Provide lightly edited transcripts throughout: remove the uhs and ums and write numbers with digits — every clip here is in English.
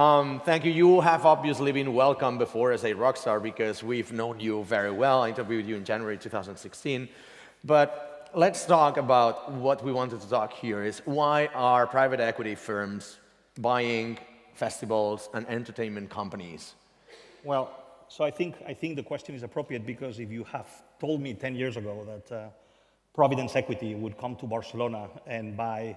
Thank you. You have obviously been welcome before as a rock star because we've known you very well. I interviewed you in January 2016. But let's talk about what we wanted to talk here is why are private equity firms buying festivals and entertainment companies? Well, so I think the question is appropriate because if you have told me 10 years ago that Providence Equity would come to Barcelona and buy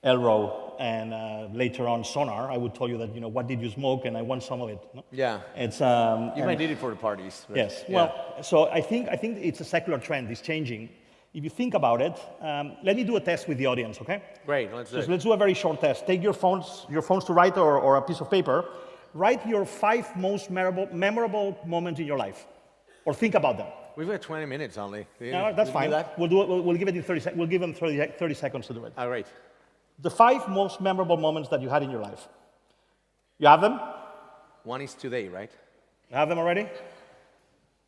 Elrow and later on Sonar, I would tell you that, what did you smoke? And I want some of it. No? Yeah. It's, you might need it for the parties. Yes. Yeah. Well, so I think it's a secular trend. It's changing. If you think about it, let me do a test with the audience, okay? Great. Let's do it. Let's do a very short test. Take your phones to write or a piece of paper. Write your 5 most memorable moments in your life, or think about them. We've got 20 minutes only. No, that's fine. We'll do it. We'll give it in 30 seconds. We'll give them 30 seconds to do it. All right. The 5 most memorable moments that you had in your life. You have them? One is today, right? You have them already?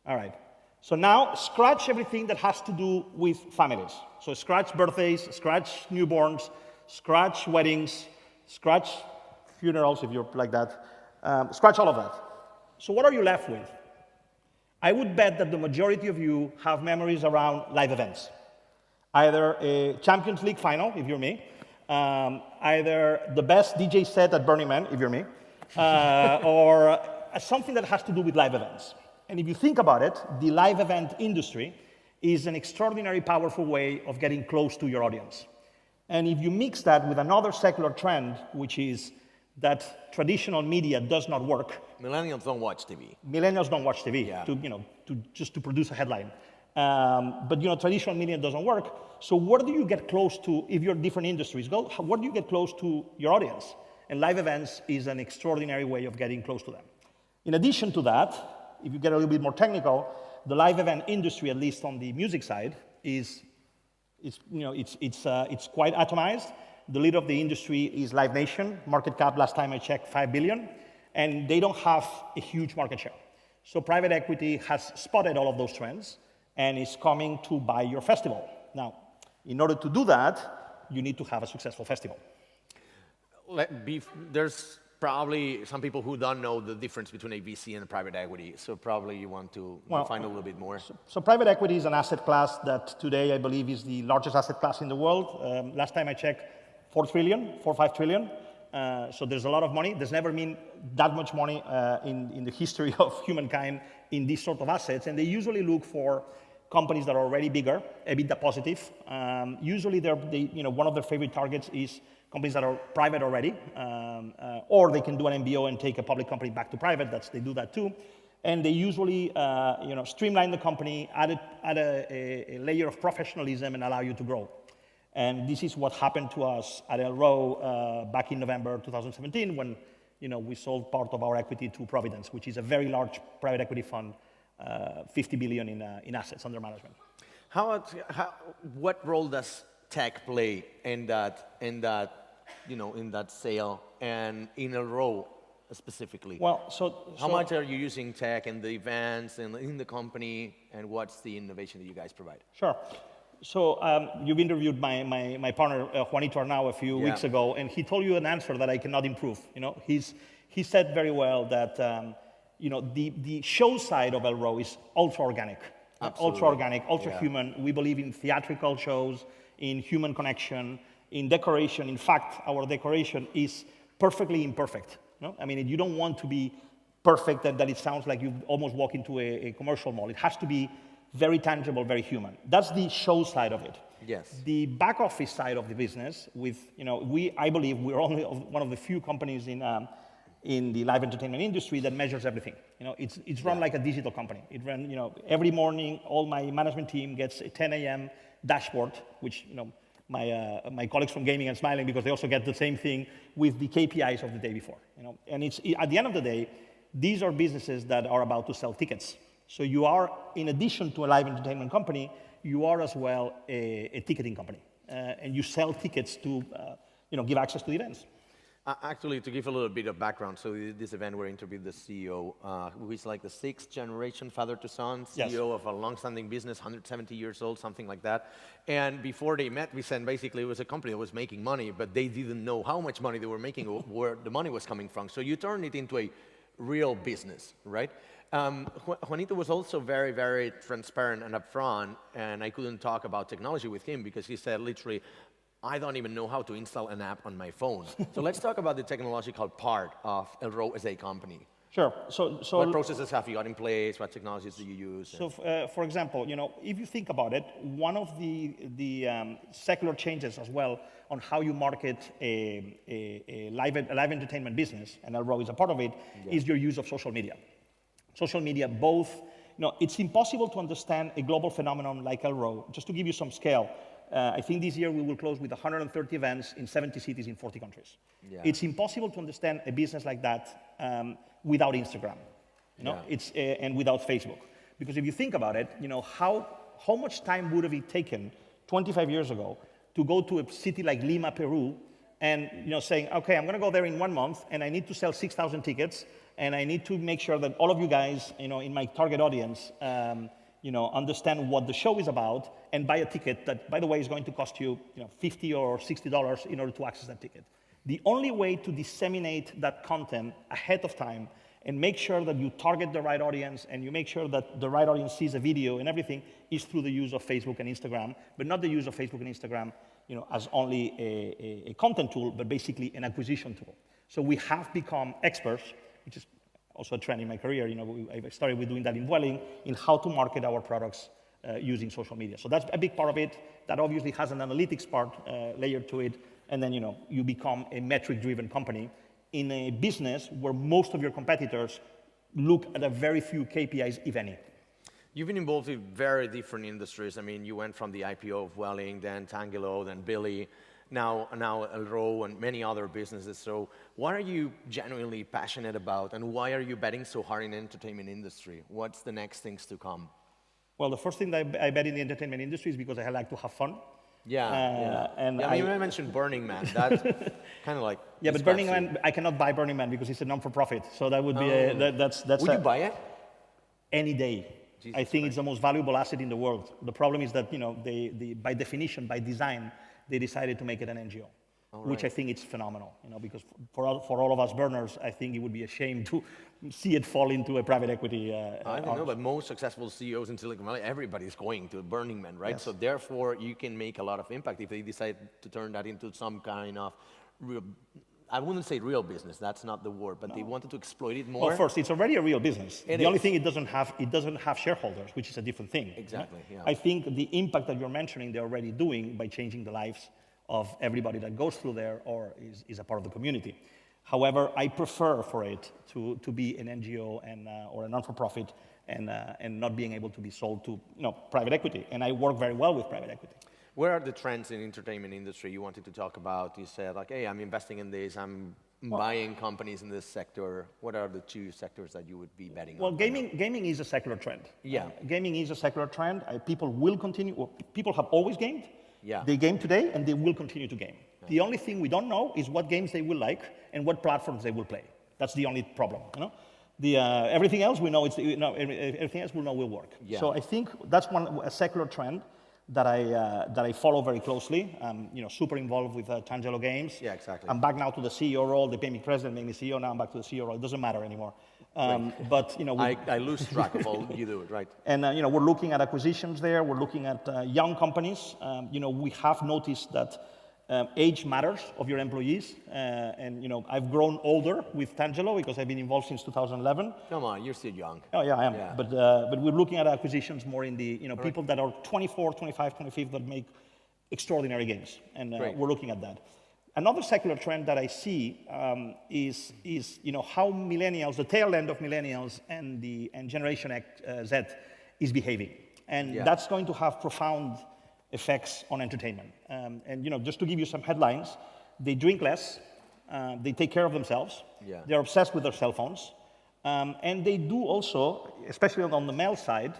All right. So now scratch everything that has to do with families. So scratch birthdays, scratch newborns, scratch weddings, scratch funerals if you're like that. Scratch all of that. So what are you left with? I would bet that the majority of you have memories around live events. Either a Champions League final, if you're me, either the best DJ set at Burning Man, if you're me, or something that has to do with live events. And if you think about it, the live event industry is an extraordinary, powerful way of getting close to your audience. And if you mix that with another secular trend, which is that traditional media does not work. Millennials don't watch TV. Millennials don't watch TV, yeah. just to produce a headline. But traditional media doesn't work. So where do you get close to, if you're different industries, where do you get close to your audience? And live events is an extraordinary way of getting close to them. In addition to that, if you get a little bit more technical, the live event industry, at least on the music side, it's quite atomized. The leader of the industry is Live Nation. Market cap, last time I checked, $5 billion. And they don't have a huge market share. So private equity has spotted all of those trends and is coming to buy your festival. Now, in order to do that, you need to have a successful festival. There's probably some people who don't know the difference between a VC and a private equity, so probably you want to find a little bit more. So private equity is an asset class that today I believe is the largest asset class in the world. Last time I checked, 4 or 5 trillion. So there's a lot of money. There's never been that much money in the history of humankind in these sort of assets. And they usually look for companies that are already bigger, EBITDA positive. Usually one of their favorite targets is companies that are private already, or they can do an MBO and take a public company back to private. They do that too. And they usually streamline the company, add a layer of professionalism and allow you to grow. And this is what happened to us at Elrow back in November 2017 when we sold part of our equity to Providence, which is a very large private equity fund, 50 billion in assets under management. What role does tech play in that sale and in Elrow specifically? Well, how much are you using tech in the events and in the company, and what's the innovation that you guys provide? Sure. So you've interviewed my partner, Juanito Arnau, a few weeks ago, and he told you an answer that I cannot improve. He said very well that the show side of Elrow is ultra-organic. Ultra-organic, ultra-human. We believe in theatrical shows, in human connection, in decoration. In fact, our decoration is perfectly imperfect. No? I mean, you don't want to be perfect that it sounds like you almost walk into a commercial mall. It has to be very tangible, very human. That's the show side of it. Yes. The back office side of the business, I believe we're only one of the few companies in the live entertainment industry that measures everything. It's run like a digital company. It run, every morning, all my management team gets a 10 a.m. dashboard, which my colleagues from gaming are smiling because they also get the same thing with the KPIs of the day before. And it's at the end of the day, these are businesses that are about to sell tickets. So you are, in addition to a live entertainment company, you are as well a ticketing company, and you sell tickets to give access to the events. Actually, to give a little bit of background, so this event we interviewed the CEO, who is like the 6th generation father to son, CEO of a long-standing business, 170 years old, something like that. And before they met Vicenç, basically it was a company that was making money, but they didn't know how much money they were making or where the money was coming from. So you turn it into a real business, right? Juanito was also very, very transparent and upfront, and I couldn't talk about technology with him because he said literally, I don't even know how to install an app on my phone. So let's talk about the technological part of Elrow as a company. Sure. What processes have you got in place? What technologies do you use? So, for example, if you think about it, one of the secular changes as well on how you market a live entertainment business, and Elrow is a part of it, is your use of social media. Social media, both, it's impossible to understand a global phenomenon like Elrow. Just to give you some scale, I think this year we will close with 130 events in 70 cities in 40 countries. Yeah. It's impossible to understand a business like that without Instagram, and without Facebook. Because if you think about it, how much time would have it taken 25 years ago to go to a city like Lima, Peru, and saying, okay, I'm going to go there in 1 month, and I need to sell 6,000 tickets, and I need to make sure that all of you guys, in my target audience, understand what the show is about, and buy a ticket that, by the way, is going to cost you, $50 or $60 in order to access that ticket. The only way to disseminate that content ahead of time and make sure that you target the right audience and you make sure that the right audience sees a video and everything is through the use of Facebook and Instagram, but not the use of Facebook and Instagram, as only a content tool, but basically an acquisition tool. So we have become experts, which is also a trend in my career. I started with doing that in Vueling, in how to market our products using social media. So that's a big part of it. That obviously has an analytics part layered to it. And then, you become a metric-driven company in a business where most of your competitors look at a very few KPIs, if any. You've been involved in very different industries. I mean, you went from the IPO of Vueling, then Tangelo, then Billy, now Elrow, and many other businesses. So what are you genuinely passionate about, and why are you betting so hard in the entertainment industry? What's the next things to come? Well, the first thing that I bet in the entertainment industry is because I like to have fun. And I mean, you mentioned Burning Man. That's kind of like but Burning Man, I cannot buy Burning Man because it's a non-for-profit. So that would be that's. Would you buy it? Any day. I think it's the most valuable asset in the world. The problem is that they by definition, by design, they decided to make it an NGO, which I think it's phenomenal. Because for all of us burners, I think it would be a shame to see it fall into a private equity. I don't know, but most successful CEOs in Silicon Valley, everybody's going to Burning Man, right? Yes. So therefore, you can make a lot of impact if they decide to turn that into some kind of real, I wouldn't say real business, that's not the word, but they wanted to exploit it more. Well, first, it's already a real business. The only thing it doesn't have shareholders, which is a different thing. Exactly, yeah. I think the impact that you're mentioning, they're already doing by changing the lives of everybody that goes through there or is a part of the community. However, I prefer for it to be an NGO and or a non-for-profit and not being able to be sold to private equity. And I work very well with private equity. Where are the trends in the entertainment industry you wanted to talk about? You said, like, hey, I'm investing in this, I'm buying companies in this sector. What are the two sectors that you would be betting on? Well, gaming is a secular trend. Yeah. Gaming is a secular trend. People will continue, people have always gamed. Yeah. They game today, and they will continue to game. Yeah. The only thing we don't know is what games they will like and what platforms they will play. That's the only problem. Everything else we know everything else we know will work. Yeah. So I think that's a secular trend that I follow very closely. I'm super involved with Tangelo Games. Yeah, exactly. I'm back now to the CEO role. They pay me president, made me CEO. Now I'm back to the CEO role. It doesn't matter anymore. But I lose track of all you do it, right? And we're looking at acquisitions there. We're looking at young companies. We have noticed that age matters of your employees. And I've grown older with Tangelo because I've been involved since 2011. Come on, you're still young. Oh yeah, I am. Yeah. But we're looking at acquisitions more in the people that are 24, 25, 25 that make extraordinary games, and we're looking at that. Another secular trend that I see is how millennials, the tail end of millennials and Generation Z is behaving, and that's going to have profound effects on entertainment. And just to give you some headlines, they drink less, they take care of themselves, they're obsessed with their cell phones, and they do also, especially on the male side,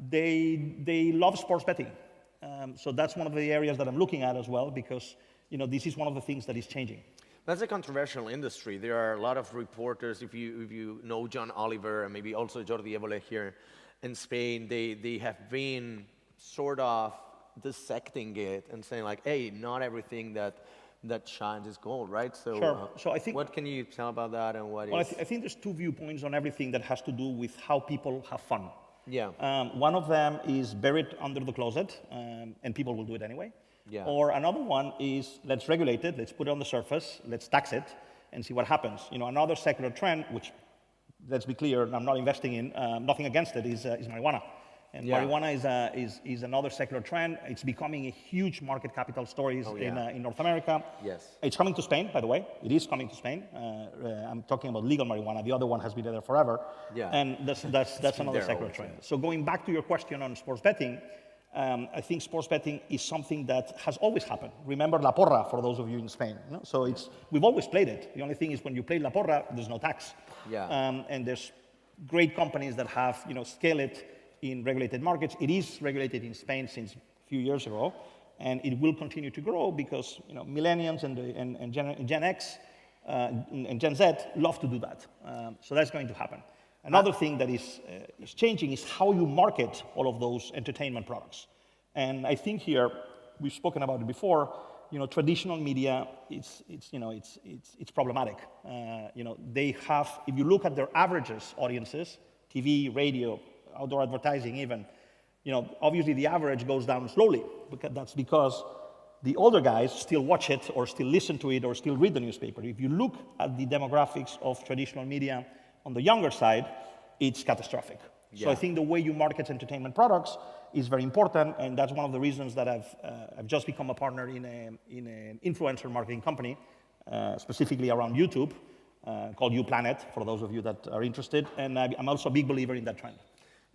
they love sports betting. So that's one of the areas that I'm looking at as well, because this is one of the things that is changing. That's a controversial industry. There are a lot of reporters, if you know John Oliver and maybe also Jordi Évole here in Spain, they have been sort of dissecting it and saying like, hey, not everything that shines is gold, right? So, Sure. So I think, what can you tell about that and what well, is... I think there's two viewpoints on everything that has to do with how people have fun. Yeah. One of them is buried under the closet, and people will do it anyway. Yeah. Or another one is let's regulate it, let's put it on the surface, let's tax it, and see what happens. You know, another secular trend, which, let's be clear, I'm not investing in, nothing against it, is marijuana. And Yeah. marijuana is another secular trend. It's becoming a huge market capital story in North America. Yes. It's coming to Spain, by the way. It is coming to Spain. I'm talking about legal marijuana. The other one has been there forever. Yeah. And that's another secular always, trend. yeah. So going back to your question on sports betting, I think sports betting is something that has always happened. Remember La Porra, for those of you in Spain. You know? So we've always played it. The only thing is when you play La Porra, there's no tax. Yeah. And there's great companies that have scaled it in regulated markets. It is regulated in Spain since a few years ago, and it will continue to grow because millennials and Gen X and Gen Z love to do that. So that's going to happen. Another thing that is changing is how you market all of those entertainment products. And I think here, we've spoken about it before, traditional media, it's problematic. They have, if you look at their averages audiences, TV, radio, outdoor advertising even, obviously the average goes down slowly. That's because the older guys still watch it or still listen to it or still read the newspaper. If you look at the demographics of traditional media on the younger side, it's catastrophic. Yeah. So I think the way you market entertainment products is very important, and that's one of the reasons that I've just become a partner in an influencer marketing company, specifically around YouTube, called UPlanet, for those of you that are interested, and I'm also a big believer in that trend.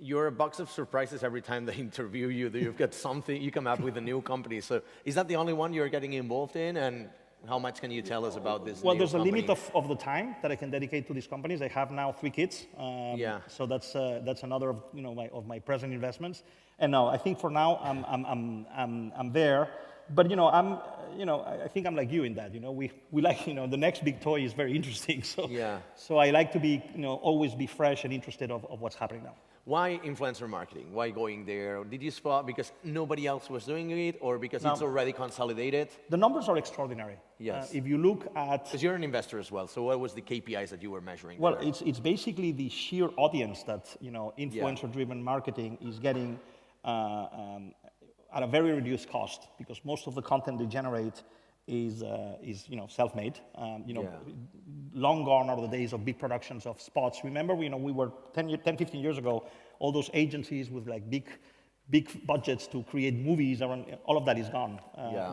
You're a box of surprises every time they interview you. You've got something, you come up with a new company. So is that the only one you're getting involved in? And how much can you tell us about this Well, new there's company? a limit of the time that I can dedicate to these companies. I have now 3 kids. Yeah. So that's another of my present investments. And no, I think for now I'm there. But I think I'm like you in that. We like the next big toy is very interesting. So Yeah. So I like to be always be fresh and interested of what's happening now. Why influencer marketing? Why going there? Did you spot because nobody else was doing it, or because it's already consolidated? The numbers are extraordinary. Yes. If you look at Because you're an investor as well. So what was the KPIs that you were measuring? Well, there? it's basically the sheer audience that influencer-driven marketing is getting at a very reduced cost, because most of the content they generate is self-made. Long gone are the days of big productions of spots. Remember, we were 10, 15 years ago, all those agencies with like big budgets to create movies around, all of that is gone.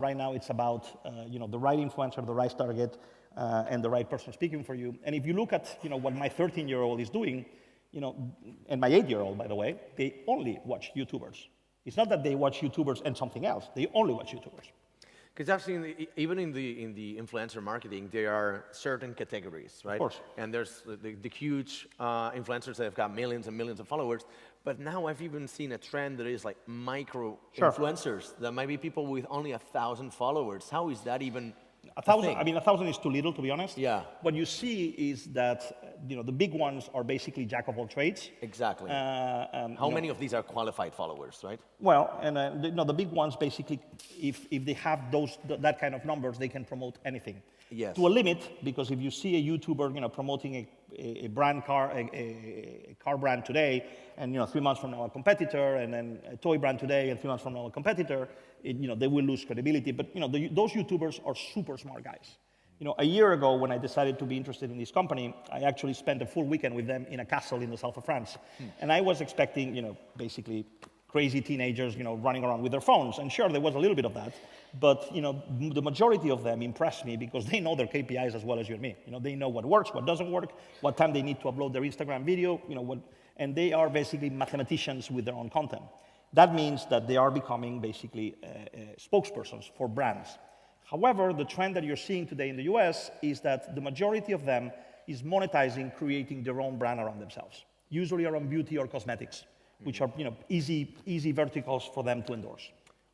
Right now it's about the right influencer, the right target, and the right person speaking for you. And if you look at what my 13-year-old is doing, and my 8-year-old, by the way, they only watch YouTubers. It's not that they watch YouTubers and something else. They only watch YouTubers. Because I've seen, even in the influencer marketing, there are certain categories, right? Of course. And there's the huge influencers that have got millions and millions of followers. But now I've even seen a trend that is like micro influencers. That might be people with only 1,000 followers. How is that even 1,000? I mean, 1,000 is too little, to be honest. Yeah. What you see is that the big ones are basically jack of all trades. Exactly. How many of these are qualified followers, right? Well, and the big ones basically, if they have that kind of numbers, they can promote anything. Yes. To a limit, because if you see a YouTuber, promoting a car brand today, and 3 months from now a competitor, and then a toy brand today, and 3 months from now a competitor, they will lose credibility. But those YouTubers are super smart guys. A year ago, when I decided to be interested in this company, I actually spent a full weekend with them in a castle in the south of France, and I was expecting, basically crazy teenagers, running around with their phones. And sure, there was a little bit of that, but the majority of them impressed me because they know their KPIs as well as you and me. They know what works, what doesn't work, what time they need to upload their Instagram video, and they are basically mathematicians with their own content. That means that they are becoming basically spokespersons for brands. However, the trend that you're seeing today in the US is that the majority of them is monetizing, creating their own brand around themselves, usually around beauty or cosmetics, which are easy verticals for them to endorse.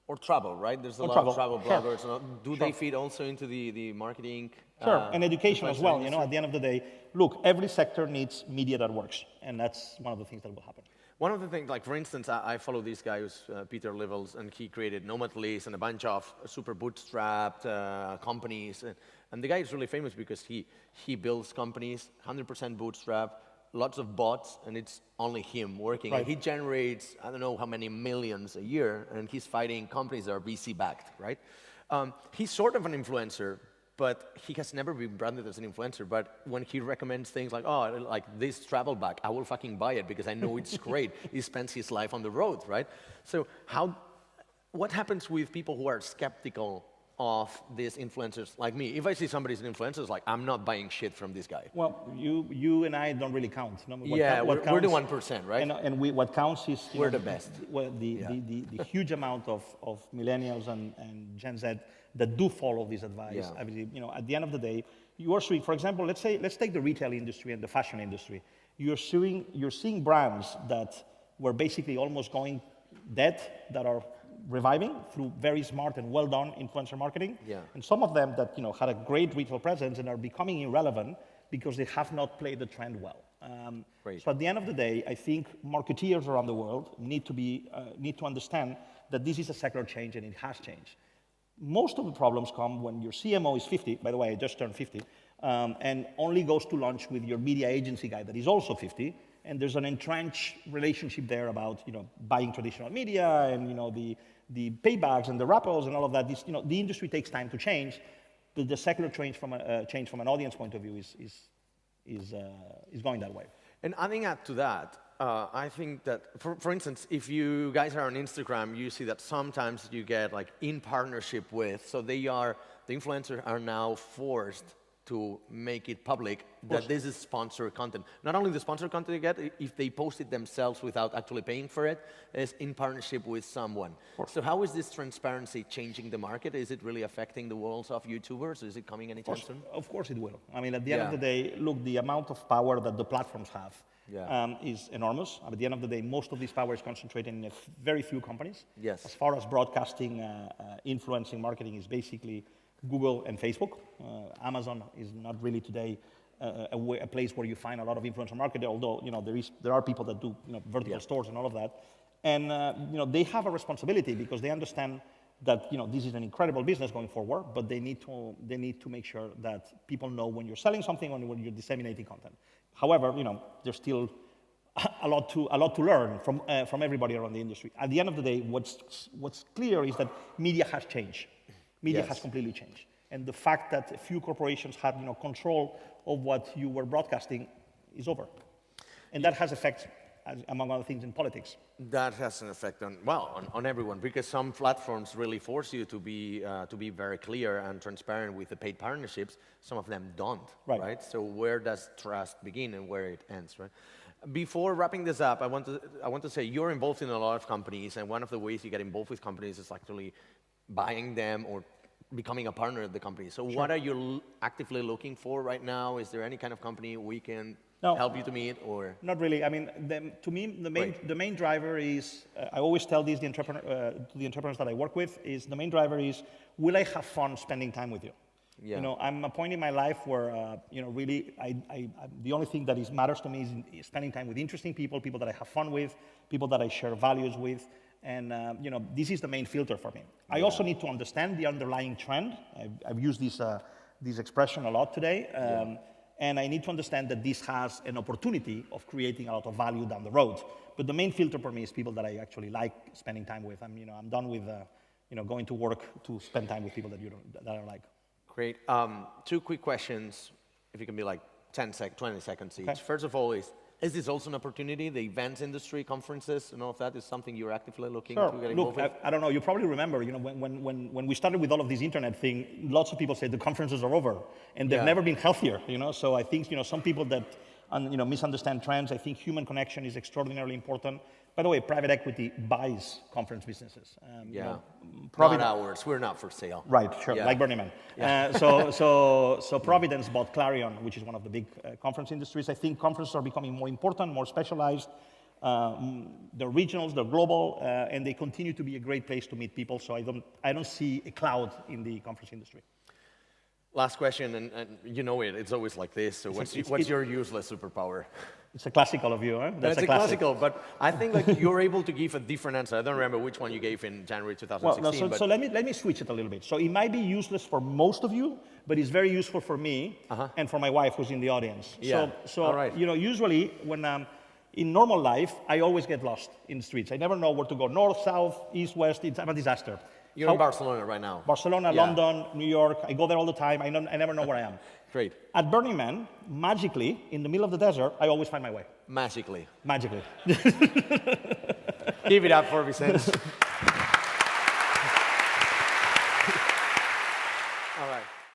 Or travel, right? There's a Or lot travel, of travel sure. bloggers. Do they feed also into the marketing? Sure, and education as influencer well. industry? At the end of the day, look, every sector needs media that works, and that's one of the things that will happen. One of the things, like for instance, I follow this guy who's Peter Levels, and he created Nomad List and a bunch of super bootstrapped companies. And the guy is really famous because he builds companies 100% bootstrap, lots of bots, and it's only him working. Right. And he generates, I don't know how many millions a year, and he's fighting companies that are VC backed, right? He's sort of an influencer, but he has never been branded as an influencer. But when he recommends things like, oh, like this travel bag, I will fucking buy it because I know it's great. He spends his life on the road, right? So what happens with people who are skeptical of these influencers like me? If I see somebody's an influencer, it's like, I'm not buying shit from this guy. Well, you and I don't really count. No? We're the 1%, right? And what counts is We're the best. The huge amount of millennials and Gen Z that do follow this advice. Yeah. I believe, at the end of the day, you are seeing, for example, let's take the retail industry and the fashion industry. You're seeing brands that were basically almost going dead that are reviving through very smart and well done influencer marketing. Yeah. And some of them that had a great retail presence and are becoming irrelevant because they have not played the trend well. Great. So at the end of the day, I think marketeers around the world need to understand that this is a secular change and it has changed. Most of the problems come when your CMO is 50, by the way, I just turned 50, and only goes to lunch with your media agency guy that is also 50, and there's an entrenched relationship there about buying traditional media and the paybacks and the rappels and all of that. The industry takes time to change, but the secular change from an audience point of view is going that way. And adding to that, I think that, for instance, if you guys are on Instagram, you see that sometimes you get like in partnership with, so the influencers are now forced to make it public that this is sponsored content. Not only the sponsored content you get, if they post it themselves without actually paying for it, is in partnership with someone. So how is this transparency changing the market? Is it really affecting the worlds of YouTubers? Is it coming anytime soon? Of course it will. I mean, at the end of the day, look, the amount of power that the platforms have is enormous. At the end of the day, most of this power is concentrated in very few companies. Yes. As far as broadcasting, influencing marketing is basically Google and Facebook. Amazon is not really today a place where you find a lot of influencer marketing, although there are people that do vertical stores and all of that. And they have a responsibility because they understand that this is an incredible business going forward, but they need to make sure that people know when you're selling something and when you're disseminating content. However, there's still a lot to learn from everybody around the industry. At the end of the day, what's clear is that media has changed. Media has completely changed. And the fact that a few corporations had control of what you were broadcasting is over. And that has effects, among other things, in politics. That has an effect on everyone, because some platforms really force you to be very clear and transparent with the paid partnerships. Some of them don't, right? So where does trust begin and where it ends, right? Before wrapping this up, I want to say you're involved in a lot of companies, and one of the ways you get involved with companies is actually buying them or becoming a partner of the company. So what are you actively looking for right now? Is there any kind of company we can help you to meet, or? Not really. I mean, to me, the main driver is, I always tell this to the entrepreneurs that I work with, is the main driver is, will I have fun spending time with you? Yeah. I'm at a point in my life where, really, the only thing that matters to me is spending time with interesting people, people that I have fun with, people that I share values with. And this is the main filter for me. I also need to understand the underlying trend. I've used this expression a lot today. And I need to understand that this has an opportunity of creating a lot of value down the road. But the main filter for me is people that I actually like spending time with. I'm done with going to work to spend time with people that I like. Great. 2 quick questions, if you can be like 20 seconds each. Okay. First of all, is this also an opportunity? The events industry, conferences, and all of that is something you're actively looking to get involved with? I don't know. You probably remember, when we started with all of this internet thing, lots of people said the conferences are over, and they've never been healthier. So I think some people that misunderstand trends. I think human connection is extraordinarily important. By the way, private equity buys conference businesses. Not ours. We're not for sale. Right, sure, like Burning Man. Yeah. So Providence bought Clarion, which is one of the big conference industries. I think conferences are becoming more important, more specialized. They're regionals, they're global, and they continue to be a great place to meet people. So I don't see a cloud in the conference industry. Last question, and you know it, it's always like this. So what's your useless superpower? It's a classical of you, huh? That's a classical, but I think like you're able to give a different answer. I don't remember which one you gave in January 2016. Well, no, so let me switch it a little bit. So it might be useless for most of you, but it's very useful for me and for my wife who's in the audience. Yeah. So All right. you know, usually when in normal life, I always get lost in the streets. I never know where to go, north, south, east, west. I'm a disaster. You're in Barcelona right now. Barcelona, Yeah. London, New York. I go there all the time. I never know where I am. Great. At Burning Man, magically, in the middle of the desert, I always find my way. Magically. Magically. Give it up for Vicenç.